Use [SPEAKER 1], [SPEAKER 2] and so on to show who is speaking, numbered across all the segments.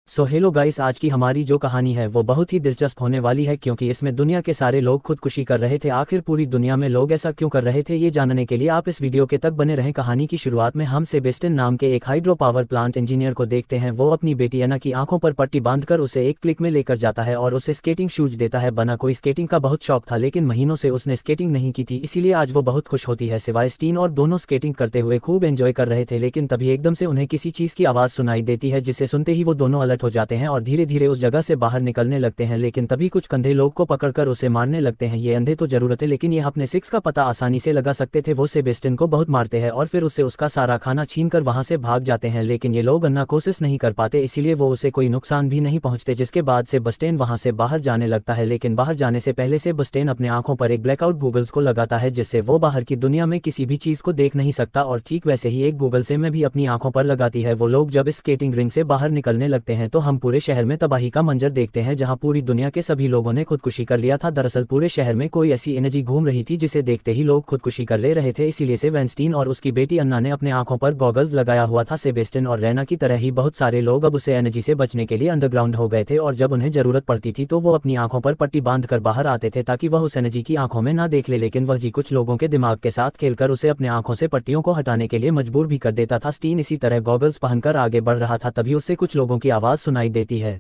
[SPEAKER 1] So hello guys, आज की हमारी जो कहानी है वो बहुत ही दिलचस्प होने वाली है क्योंकि इसमें दुनिया के सारे लोग खुदकुशी कर रहे थे। आखिर पूरी दुनिया में लोग ऐसा क्यों कर रहे थे, ये जानने के लिए आप इस वीडियो के तक बने रहें। कहानी की शुरुआत में हम सेबेस्टियन नाम के एक हाइड्रो पावर प्लांट इंजीनियर को देखते हैं। वो अपनी बेटी एना की आंखों पर पट्टी बांधकर उसे एक क्लिक में लेकर जाता है और उसे स्केटिंग शूज देता है। बना कोई स्केटिंग का बहुत शौक था, लेकिन महीनों से उसने स्केटिंग नहीं की थी, इसीलिए आज वो बहुत खुश होती है। सेबास्टियन और दोनों स्केटिंग करते हुए खूब एंजॉय कर रहे थे, लेकिन तभी एकदम से उन्हें किसी चीज की आवाज सुनाई देती है, जिसे सुनते ही वो दोनों अलर्ट हो जाते हैं और धीरे धीरे उस जगह से बाहर निकलने लगते हैं। लेकिन तभी कुछ कंधे लोग को पकड़कर उसे मारने लगते हैं। ये अंधे तो जरूरत है, लेकिन ये अपने सिक्स का पता आसानी से लगा सकते थे। वो सेबेस्टियन को बहुत मारते हैं और फिर उसे उसका सारा खाना छीनकर वहां से भाग जाते हैं, लेकिन ये लोग अन्ना कोशिश नहीं कर पाते, इसीलिए वो उसे कोई नुकसान भी नहीं पहुंचते। जिसके बाद सेबेस्टियन वहां से बाहर जाने लगता है, लेकिन बाहर जाने से पहले सेबेस्टियन अपने आंखों पर एक ब्लैकआउट गूगल्स को लगाता है, जिससे वो बाहर की दुनिया में किसी भी चीज को देख नहीं सकता। और ठीक वैसे ही एक गूगल से मैं भी अपनी आंखों पर लगाती है। वो लोग जब इस स्केटिंग रिंग से बाहर निकलने लगते हैं तो हम पूरे शहर में तबाही का मंजर देखते हैं, जहां पूरी दुनिया के सभी लोगों ने खुदकुशी कर लिया था। दरअसल पूरे शहर में कोई ऐसी एनर्जी घूम रही थी जिसे देखते ही लोग खुदकुशी कर ले रहे थे, इसीलिए सेबेस्टियन और उसकी बेटी अन्ना ने अपने आंखों पर गॉगल्स लगाया हुआ था। सेबेस्टियन और रैना की तरह ही बहुत सारे लोग अब उसे एनर्जी से बचने के लिए अंडरग्राउंड हो गए थे, और जब उन्हें जरूरत पड़ती थी तो वो अपनी आंखों पर पट्टी बांधकर बाहर आते थे ताकि वह उस एनर्जी की आंखों में ना देख ले। लेकिन वह जी कुछ लोगों के दिमाग के साथ खेलकर उसे अपने आंखों से पट्टियों को हटाने के लिए मजबूर भी कर देता था। स्टीन इसी तरह गॉगल्स पहनकर आगे बढ़ रहा था, तभी उसे कुछ लोगों की आवाज सुनाई देती है।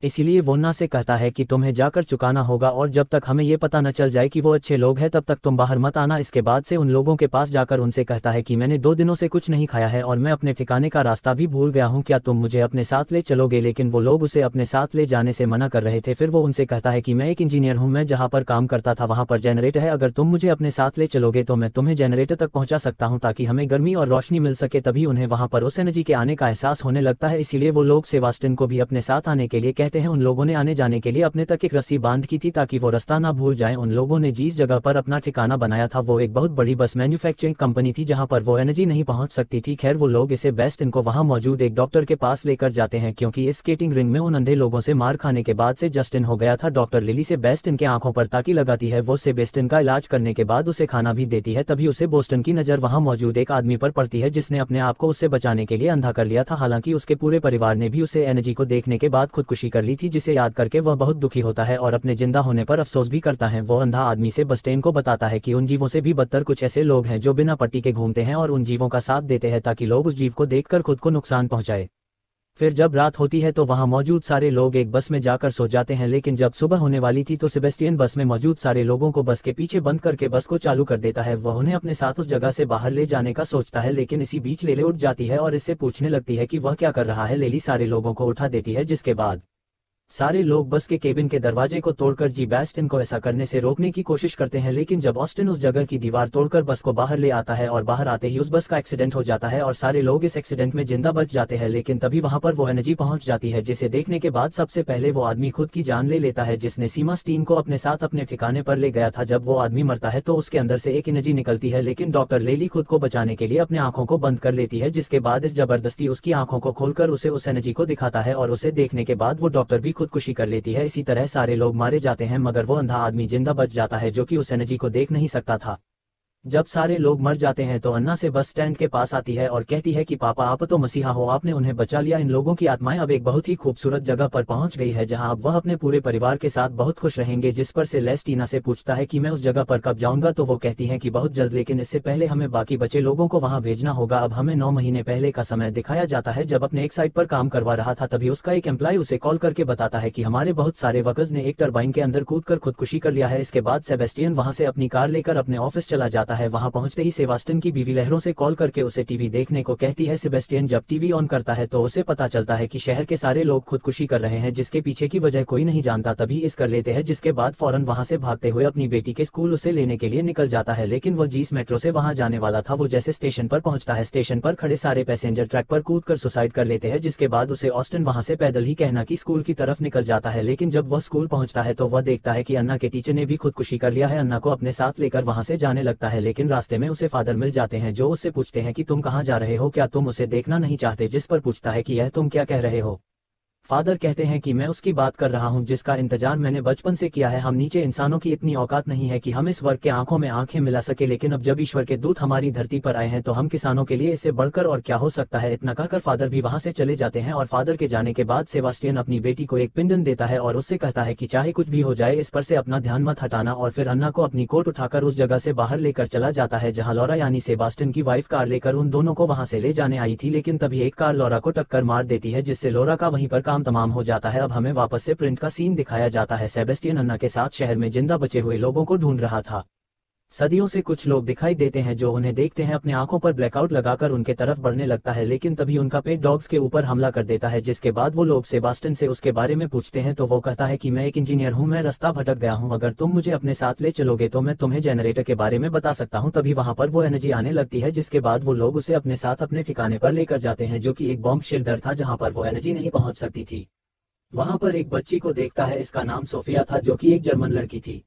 [SPEAKER 1] इसीलिए वो अन्ना से कहता है कि तुम्हें जाकर चुकाना होगा, और जब तक हमें ये पता न चल जाए कि वो अच्छे लोग हैं तब तक तुम बाहर मत आना। इसके बाद से उन लोगों के पास जाकर उनसे कहता है कि मैंने 2 दिनों से कुछ नहीं खाया है और मैं अपने ठिकाने का रास्ता भी भूल गया हूँ, क्या तुम मुझे अपने साथ ले चलोगे? लेकिन वो लोग उसे अपने साथ ले जाने से मना कर रहे थे। फिर वो उनसे कहता है कि मैं एक इंजीनियर हूँ, मैं जहाँ पर काम करता था वहाँ पर जनरेटर है, अगर तुम मुझे अपने साथ ले चलोगे तो मैं तुम्हें जनरेटर तक पहुँचा सकता हूँ ताकि हमें गर्मी और रोशनी मिल सके। तभी उन्हें वहाँ पर उस एनर्जी के आने का एहसास होने लगता है, इसीलिए वो लोग सेबेस्टियन को भी अपने साथ आने के लिए कहते हैं। उन लोगों ने जाने के लिए अपने तक एक रस्सी बांध की थी ताकि वो रास्ता ना भूल जाएं। उन लोगों ने जिस जगह पर अपना ठिकाना बनाया था वो एक बहुत बड़ी बस मैन्युफैक्चरिंग कंपनी थी, जहां पर वो एनर्जी नहीं पहुंच सकती थी। खैर वो लोग इसे सेबेस्टियन को वहां मौजूद एक डॉक्टर के पास लेकर जाते हैं, क्योंकि इस स्केटिंग रिंग में उन अंधे लोगों से मार खाने के बाद से जस्टिन हो गया था। डॉक्टर लिली सेबेस्टियन के आंखों पर ताकी लगाती है। वो सेबेस्टियन का इलाज करने के बाद उसे खाना भी देती है। तभी उसे बोस्टन की नजर वहां मौजूद एक आदमी पर पड़ती है, जिसने अपने आप को उससे बचाने के लिए अंधा कर लिया था। हालांकि उसके पूरे परिवार ने भी उसे एनर्जी को देखने के बाद खुदकुशी कर ली थी, जिसे याद करके वह बहुत दुखी होता है और अपने जिंदा होने पर अफसोस भी करता है। वो अंधा आदमी सेबेस्टियन को बताता है कि उन जीवों से भी बदतर कुछ ऐसे लोग हैं जो बिना पट्टी के घूमते हैं और उन जीवों का साथ देते हैं ताकि लोग उस जीव को देखकर खुद को नुकसान पहुंचाए। फिर जब रात होती है तो वहां मौजूद सारे लोग एक बस में जाकर सो जाते हैं, लेकिन जब सुबह होने वाली थी तो सेबेस्टियन बस में मौजूद सारे लोगों को बस के पीछे बंद करके बस को चालू कर देता है। वह उन्हें अपने साथ उस जगह से बाहर ले जाने का सोचता है, लेकिन इसी बीच लेले उठ जाती है और इससे पूछने लगती है कि वह क्या कर रहा है। लेली सारे लोगों को उठा देती है, जिसके बाद सारे लोग बस के केबिन के दरवाजे को तोड़कर सेबेस्टियन को ऐसा करने से रोकने की कोशिश करते हैं। लेकिन जब ऑस्टिन उस जगह की दीवार तोड़कर बस को बाहर ले आता है और बाहर आते ही उस बस का एक्सीडेंट हो जाता है और सारे लोग इस एक्सीडेंट में जिंदा बच जाते हैं। लेकिन तभी वहां पर वो एनर्जी पहुंच जाती है, जिसे देखने के बाद सबसे पहले वो आदमी खुद की जान ले लेता है, जिसने सेबेस्टियन को अपने साथ अपने ठिकाने पर ले गया था। जब वो आदमी मरता है तो उसके अंदर से एक एनर्जी निकलती है, लेकिन डॉक्टर लेली खुद को बचाने के लिए अपने आंखों को बंद कर लेती है, जिसके बाद इस जबरदस्ती उसकी आंखों को खोलकर उसे उस एनर्जी को दिखाता है और उसे देखने के बाद वो डॉक्टर भी खुदकुशी कर लेती है। इसी तरह सारे लोग मारे जाते हैं, मगर वो अंधा आदमी जिंदा बच जाता है जो कि उस एनर्जी को देख नहीं सकता था। जब सारे लोग मर जाते हैं तो अन्ना से बस स्टैंड के पास आती है और कहती है कि पापा आप तो मसीहा हो, आपने उन्हें बचा लिया। इन लोगों की आत्माएं अब एक बहुत ही खूबसूरत जगह पर पहुंच गई है जहां अब वह अपने पूरे परिवार के साथ बहुत खुश रहेंगे। जिस पर से लेस्टीना से पूछता है कि मैं उस जगह पर कब जाऊंगा, तो वो कहती है कि बहुत जल्द, लेकिन इससे पहले हमें बाकी बचे लोगों को वहां भेजना होगा। अब हमें 9 महीने पहले का समय दिखाया जाता है जब अपने एक साइट पर काम करवा रहा था। तभी उसका एक एम्प्लॉय उसे कॉल करके बताता है कि हमारे बहुत सारे वर्कर्स ने एक टरबाइन के अंदर कूदकर खुदकुशी कर लिया है। इसके बाद सेबेस्टियन वहां से अपनी कार लेकर अपने ऑफिस चला जाता है। वहां पहुंचते सेबेस्टियन की बीवी लहरों से कॉल करके उसे टीवी देखने को कहती है। सेबेस्टियन जब टीवी ऑन करता है तो उसे पता चलता है कि शहर के सारे लोग खुदकुशी कर रहे हैं, जिसके पीछे की वजह कोई नहीं जानता। तभी इस कर लेते हैं, जिसके बाद फौरन वहां से भागते हुए अपनी बेटी के स्कूल उसे लेने के लिए निकल जाता है। लेकिन वो जिस मेट्रो से वहां जाने वाला था वो जैसे स्टेशन पर पहुंचता है, स्टेशन पर खड़े सारे पैसेंजर ट्रैक पर कूदकर सुसाइड कर लेते हैं। जिसके बाद उसे ऑस्टिन वहां से पैदल ही कहना कि स्कूल की तरफ निकल जाता है। लेकिन जब वह स्कूल पहुंचता है तो वह देखता है कि अन्ना के टीचर ने भी खुदकुशी कर लिया है। अन्ना को अपने साथ लेकर वहां से जाने लगता है, लेकिन रास्ते में उसे फादर मिल जाते हैं जो उससे पूछते हैं कि तुम कहां जा रहे हो, क्या तुम उसे देखना नहीं चाहते? जिस पर पूछता है कि यह तुम क्या कह रहे हो। फादर कहते हैं कि मैं उसकी बात कर रहा हूँ जिसका इंतजार मैंने बचपन से किया है। हम नीचे इंसानों की इतनी औकात नहीं है कि हम इस वर्ग के आंखों में आंखें मिला सके, लेकिन अब जब ईश्वर के दूत हमारी धरती पर आए हैं तो हम किसानों के लिए इससे बढ़कर और क्या हो सकता है। इतना कहकर फादर भी वहां से चले जाते हैं और फादर के जाने के बाद सेबास्टियन अपनी बेटी को एक पिंडन देता है और उससे कहता है कि चाहे कुछ भी हो जाए इस पर से अपना ध्यान मत हटाना, और फिर अन्ना को अपनी कोट उठाकर उस जगह से बाहर लेकर चला जाता है जहाँ लॉरा यानी सेबास्टियन की वाइफ कार लेकर उन दोनों को वहां से ले जाने आई थी। लेकिन तभी एक कार लॉरा को टक्कर मार देती है जिससे लॉरा का वहीं पर काम तमाम हो जाता है। अब हमें वापस से प्रिंट का सीन दिखाया जाता है। सेबेस्टियन अन्ना के साथ शहर में जिंदा बचे हुए लोगों को ढूंढ रहा था। सदियों से कुछ लोग दिखाई देते हैं जो उन्हें देखते हैं अपने आंखों पर ब्लैकआउट लगाकर उनके तरफ बढ़ने लगता है, लेकिन तभी उनका पेट डॉग्स के ऊपर हमला कर देता है, जिसके बाद वो लोग सेबास्टियन से उसके बारे में पूछते हैं तो वो कहता है कि मैं एक इंजीनियर हूँ, मैं रास्ता भटक गया हूँ, अगर तुम मुझे अपने साथ ले चलोगे तो मैं तुम्हें जनरेटर के बारे में बता सकता हूँ। तभी वहां पर वो एनर्जी आने लगती है जिसके बाद वो लोग उसे अपने साथ अपने ठिकाने पर लेकर जाते हैं जो कि एक बॉम्ब शेल्टर था जहाँ पर वो एनर्जी नहीं पहुंच सकती थी। वहां पर एक बच्ची को देखता है, इसका नाम सोफिया था जो कि एक जर्मन लड़की थी।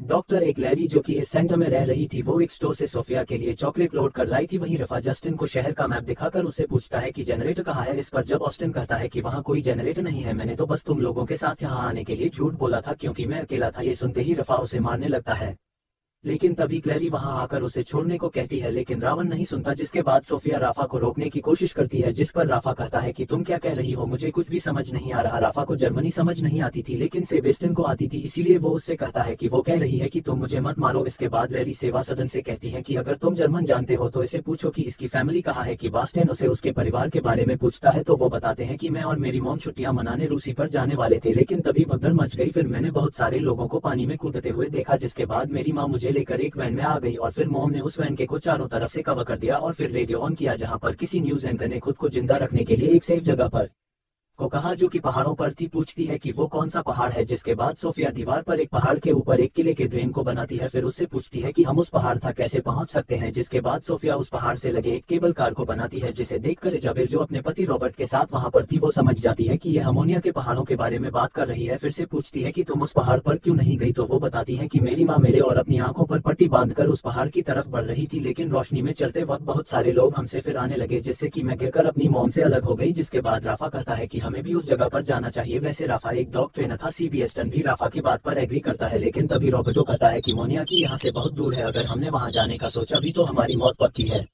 [SPEAKER 1] डॉक्टर एक लैरी जो कि इस सेंटर में रह रही थी, वो एक स्टोर से सोफिया के लिए चॉकलेट लोड कर लाई थी। वहीं रफा जस्टिन को शहर का मैप दिखाकर उससे पूछता है कि जनरेटर कहाँ है। इस पर जब ऑस्टिन कहता है कि वहाँ कोई जनरेटर नहीं है, मैंने तो बस तुम लोगों के साथ यहाँ आने के लिए झूठ बोला था क्योंकि मैं अकेला था। ये सुनते ही रफा उसे मारने लगता है, लेकिन तभी क्लैरी वहां आकर उसे छोड़ने को कहती है, लेकिन रावण नहीं सुनता, जिसके बाद सोफिया राफा को रोकने की कोशिश करती है, जिस पर राफा कहता है कि तुम क्या कह रही हो, मुझे कुछ भी समझ नहीं आ रहा। राफा को जर्मनी समझ नहीं आती थी लेकिन सेबेस्टियन को आती थी, इसीलिए वो उससे कहता है कि वो कह रही है कि तुम मुझे मत मारो। इसके बाद लैरी सेवा सदन से कहती है कि अगर तुम जर्मन जानते हो तो इसे पूछो कि इसकी फैमिली कहाँ है। कि बास्टियन उसे उसके परिवार के बारे में पूछता है तो वो बताते हैं कि मैं और मेरी मॉम छुट्टियां मनाने रूसी पर जाने वाले थे, लेकिन तभी भगदड़ मच गई। फिर मैंने बहुत सारे लोगों को पानी में कूदते हुए देखा, जिसके बाद मेरी माँ मुझे लेकर एक वैन में आ गई और फिर मोम ने उस वैन के को चारों तरफ से कवर कर दिया और फिर रेडियो ऑन किया जहां पर किसी न्यूज एंकर ने खुद को जिंदा रखने के लिए एक सेफ जगह पर को कहा जो कि पहाड़ों पर थी। पूछती है कि वो कौन सा पहाड़ है, जिसके बाद सोफिया दीवार पर एक पहाड़ के ऊपर एक किले के ड्रेन को बनाती है। फिर उससे पूछती है कि हम उस पहाड़ तक कैसे पहुंच सकते हैं, जिसके बाद सोफिया उस पहाड़ से लगे एक केबल कार को बनाती है, जिसे देखकर इजाबेल जो अपने पति रॉबर्ट के साथ वहां पर थी वो समझ जाती है कि यह अमोनिया के पहाड़ों के बारे में बात कर रही है। फिर से पूछती है कि तुम उस पहाड़ पर क्यों नहीं गई, तो वो बताती है कि मेरी माँ मेरे और अपनी आंखों पर पट्टी बांधकर उस पहाड़ की तरफ बढ़ रही थी, लेकिन रोशनी में चलते वक्त बहुत सारे लोग हमसे फिर आने लगे जिससे कि मैं गिरकर अपनी मॉम से अलग हो गई। जिसके बाद राफा कहता है कि हमें भी उस जगह पर जाना चाहिए। वैसे राफा एक डॉग ट्रेनर था। सेबेस्टियन भी राफा की बात पर एग्री करता है, लेकिन तभी रॉबर्टो कहता है कि मोनिया की यहाँ से बहुत दूर है, अगर हमने वहाँ जाने का सोचा भी तो हमारी मौत पक्की है,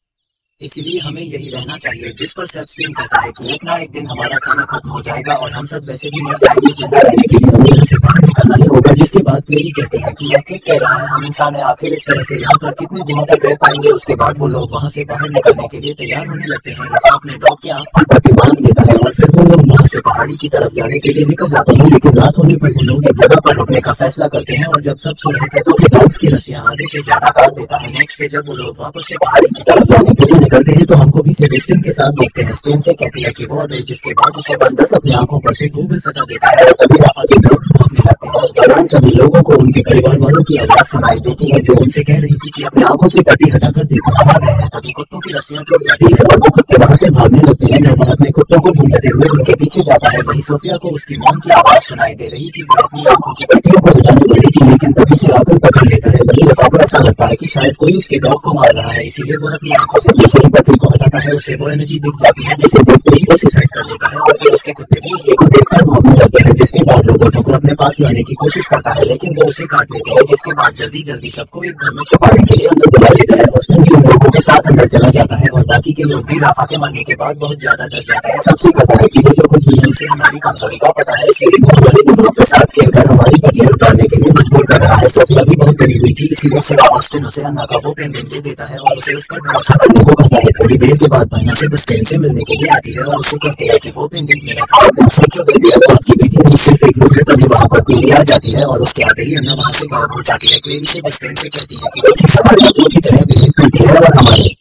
[SPEAKER 1] इसलिए हमें यही रहना चाहिए। जिस पर सेबेस्टियन कहता है कि एक ना एक दिन हमारा खाना खत्म हो जाएगा और हम सब वैसे भी मर जाएंगे, जिंदा रहने के लिए हमें यहाँ से बाहर निकलना ही होगा। जिसके बाद क्लेरी कहती है कि यह ठीक कह रहा है, हम इंसान है, आखिर इस तरह से यहाँ पर कितने दिनों तक रह पाएंगे। उसके बाद वो लोग वहाँ से बाहर निकलने के लिए तैयार होने लगते हैं। रफा अपने डॉग की आंख पर पट्टी बांध देता है और फिर वो लोग वहाँ से पहाड़ी की तरफ जाने के लिए निकल जाते हैं, लेकिन रात होने पर वो लोग एक जगह पर रुकने का फैसला करते हैं और जब सब सो रहे थे तो डॉग्स की रस्सियां आधे से ज्यादा काट देता है। नेक्स्ट डे जब वो लोग वापस से पहाड़ी की तरफ जाने के लिए निकलते हैं तो हमको सेबेस्टियन के साथ देखते हैं। स्टेन से कहती है कि वो अबे, जिसके बाद उसे बस 10 अपनी आंखों पर से गूगल सटा देता है और तभी राफा के डॉग्स भागने लगते हैं। इस दौरान सभी लोगों को उनके परिवार वालों की आवाज सुनाई देती है जो उनसे कह रही थी कि अपने आंखों से पट्टी हटाकर देखो हम आ गए हैं। तभी कुत्तों की रस्सियां टूट जाती है और वो कुत्ते वहां से भागने लगते हैं। नॉर्मन अपने कुत्तों को ढूंढते हुए उनके पीछे जाता है। वहीं सोफिया को उसकी मॉम की आवाज सुनाई दे रही थी, वो अपनी आंखों की पट्टियों को हटाने वाली थी, लेकिन तभी से आकर पकड़ लेता है। वहीं रफा को ऐसा लगता है कि शायद कोई उसके डॉग को मार रहा है, इसीलिए वो अपनी आंखों से जैसे ही पट्टी को हटाता है उसे वो एनर्जी दिख जाती है, जिसे देखते ही वो सुसाइड कर लेता है और फिर उसके कुत्ते भी उसी को देखकर भागने लगते हैं। जिसके बाद रोबोटो को अपने पास लाने की कोशिश करता है, लेकिन वो उसे काट लेते हैं। जिसके बाद जल्दी जल्दी सबको एक घर में छुपाने के लिए अंदर बुला लेता है। ऑस्टिन भी उन लोगों के साथ अंदर चला जाता है और बाकी के लोग भी राफा के मरने के बाद बहुत ज्यादा डर जाते हैं। सबसे कहता है कि वो जो कुछ भी है उसे हमारी कमजोरी का पता है, इसलिए वो हमारे दिमाग के साथ खेलकर हमारी पटियां उतारने के लिए मजबूर कर रहा है। सोफिया भी बहुत डरी हुई थी, इसीलिए फिर ऑस्टिन उसे अन्ना का वो पेंडेंट दे देता है और उसे उस पर भरोसा करने को कहता है। थोड़ी देर के बाद अन्ना से स्टेन से मिलने के लिए आती है और उसे कहती है कि वो पेंडेंट मेरा था, उसे क्यों दे दिया। आपकी बेटी ने उससे फेंक दी। तभी वहां पर क्लेरी आ जाती है और उसके आते ही अन्ना वहां से गायब हो जाती है। क्लेरी से स्टेन से कहती है कि वो ठीक हमारे अपनों की तरह बिहेव करती है और हमारे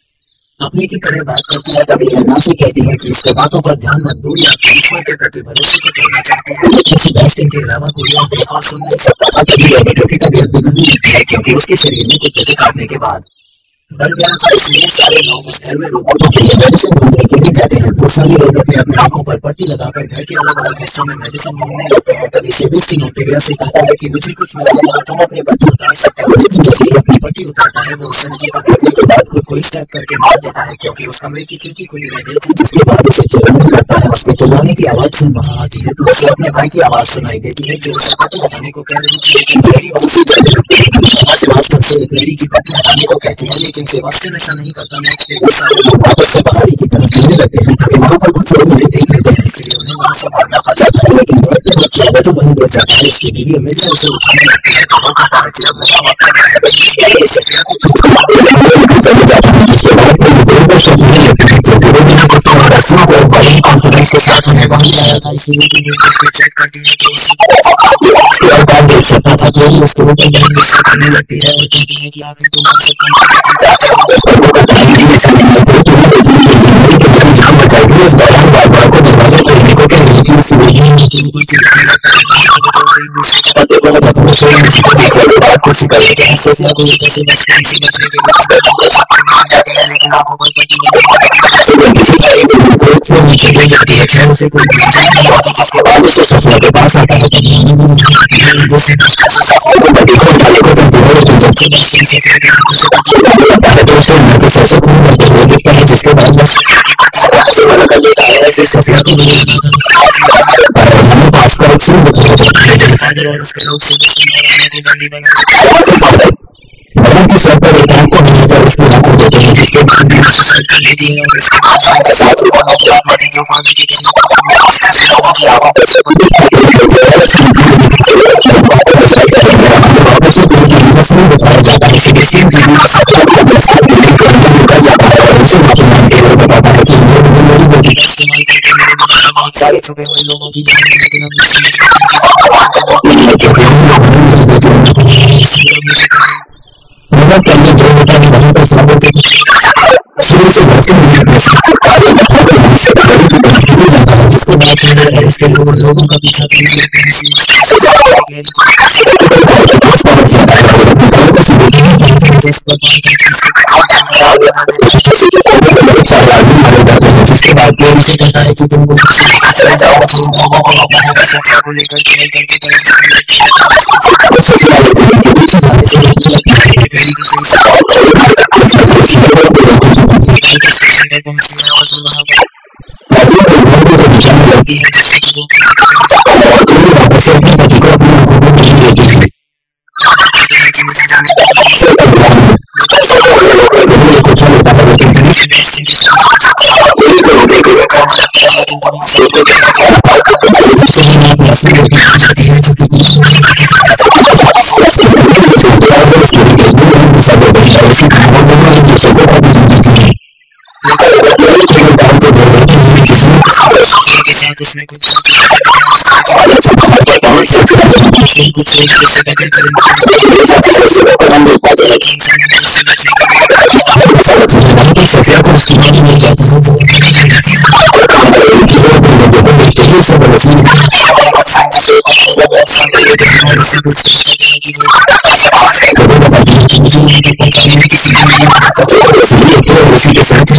[SPEAKER 1] अपने की तरह बात करती है। तभी अन्ना से कहती है कि इसके बातों पर ध्यान मत दो या ईश्वर के प्रति भरोसे को तोड़ना चाहते हैं, लेकिन सेबेस्टियन के अलावा कोई और देखा सुन नहीं सकता था। तभी रॉबर्टो की तबीयत बिगड़ने लगती है क्योंकि उसके शरीर में कुत्ते के काटने के बाद
[SPEAKER 2] बढ़ गया था, इसलिए सारे लोग उस घर में रोबोटों के लिए मेडिसिन ढूंढने के लिए जाते हैं। वो सारे रोबोट ने अपनी आंखों पर पट्टी लगाकर घर के अलग अलग हिस्सों में मेडिसिन ढूंढने लगते हैं। तभी सिविल सिंह ऑक्टेविया से कहता है कि मुझे कुछ मिला है और तुम अपनी पट्टी उतार सकते हो। लेकिन जब वो अपनी पट्टी उतारता है वो उस नीचे पकड़ने के बाद खुद को स्टैप करके मार देता है, क्योंकि उस कमरे की खिड़की खुली रह गई थी। जिसके बाद उसे चिल्लाने लगता है। उसके चिल्लाने की आवाज सुन वहां आती है तो उसे अपने भाई की आवाज सुनाई देती है, जो उसे पट्टी हटाने को कह रही थी। लेकिन लहरी वहां से जाने लगती है। सेबास्टियन से एक लहरी की पट्टी हटाने को कहती है, लेकिन सेबास्टियन ऐसा नहीं करता। नेक्स्ट डे वो सारे लोग वापस से पहाड़ी की तरफ चलने लगते हैं। तभी वहां पर कुछ लोग उन्हें देख लेते हैं, इसलिए उन्हें वहां से भागना पड़ जाता है। लेकिन वो तो वहीं बैठ जाता है। उसकी बीवी हमेशा उसे उठाने लगती है तो वो कहता है कि अब मेरा वक्त है। सोफिया को चले जाता है, जिसके बाद वो दोनों से जुड़ने लगते हैं। तो रोमिना को तो रस्सियों को बड़ी कॉन्फिडेंस के साथ उन्हें वहां लाया था, इसलिए कि वो उसको चेक करती है तो उसकी और बात देख सकता था कि उसके ऊपर बड़ी गुस्सा करने लगती है और कहती है कि आखिर तुम हमसे कम चाहते हो। वो कहता है कि ऐसा नहीं है, तो तुम्हें मेरी के बारे जान बचाई थी। इस दौरान बार को दरवाजा खोलने को कह रही थी। उसकी बीवी ने तो ऊपर चिल्लाने लगता है कि दूसरे के बाद देखो ना तुम सोए किसी को देख रहे हो। बात को कर लेते हैं। सोफिया को लेकर से बस से बचने के लिए लेकिन आंखों पर पट्टी नीचे गिर जाती है। खैर उसे कोई नहीं होती। जिसके बाद उसे सोफिया के पास आता है। तभी को पट्टी को उठाने को फिर दोनों तो उसे उन्नति से खून करते हुए देखता है। जिसके बाद बस कर देता है। फिर सोफिया को हमें पास का एक सीन दिखाया और उसके लोग से बंदी बना बड़ों की सर पर एक आंख को मिलकर उसकी आंखों देते हैं। जिसके बाद भी सुसाइड कर लेती है और इसके बाद के साथ जो फादर की लोगों की आंखों पर से दिखाया जाता है। फिलिस्तीन की निकल जाता है और उसे माफी मांगते हुए बताता है कि मेरी बेटी का इस्तेमाल करके मेरे द्वारा बहुत सारे छुपे हुए लोगों की जान ली, लेकिन अब मदद करने दो होता है। वहीं पर सागर के शुरू से वैसे ही अपने से बड़ी की तरफ निकल जाता है। जिसके बाद फिर इसके लोगों का पीछा करने लगते हैं। जिसके बाद फिर उसे कहता है कि तुमको को लेकर उसमें कुछ सोफिया को उसकी मदद मिल जाती है। उसी के साथ